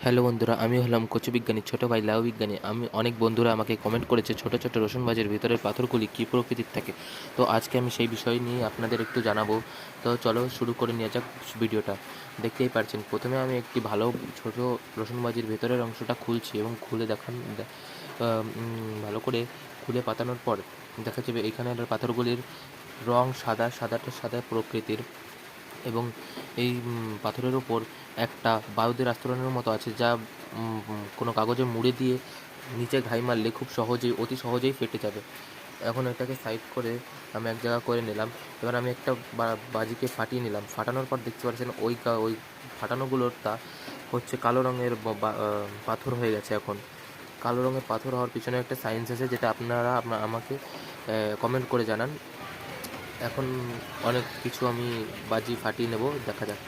Hello বন্ধুরা, আমি হলাম কচু বিজ্ঞানী ছোটো ভাই লাউ বিজ্ঞানী। অনেক বন্ধুরা আমাকে কমেন্ট করেছে ছোটো ছোটো রসুনবাজির ভিতরের পাথরগুলি কী প্রকৃতির থাকে। তো আজকে আমি সেই বিষয় নিয়ে আপনাদের একটু জানাবো। তো চলো শুরু করে নেওয়া যাক ভিডিওটা। দেখতেই পারছেন, প্রথমে আমি একটি ভালো ছোটো রসুনবাজির ভেতরের অংশটা খুলছি এবং খুলে ভালো করে খুলে পাতানোর পর দেখা যাবে এখানের পাথরগুলির রং সাদা, সাদা প্রকৃতির। এবং এই পাথরের ওপর একটা বারুদের আস্তরণের মতো আছে, যা কোনো কাগজে মুড়ে দিয়ে নিচে ঘাই মারলে খুব সহজেই, অতি সহজেই ফেটে যাবে। এখন এটাকে সাইড করে আমি এক জায়গা করে নিলাম। এবার আমি একটা বাজিকে ফাটিয়ে নিলাম। ফাটানোর পর দেখতে পাচ্ছেন ওই ফাটানোগুলোর তা হচ্ছে কালো রঙের পাথর হয়ে গেছে। এখন কালো রঙের পাথর হওয়ার পিছনে একটা সায়েন্স আছে, যেটা আপনারা আমাকে কমেন্ট করে জানান। এখন অনেক কিছু আমি বাজি ফাটিয়ে নেব, দেখা যাক।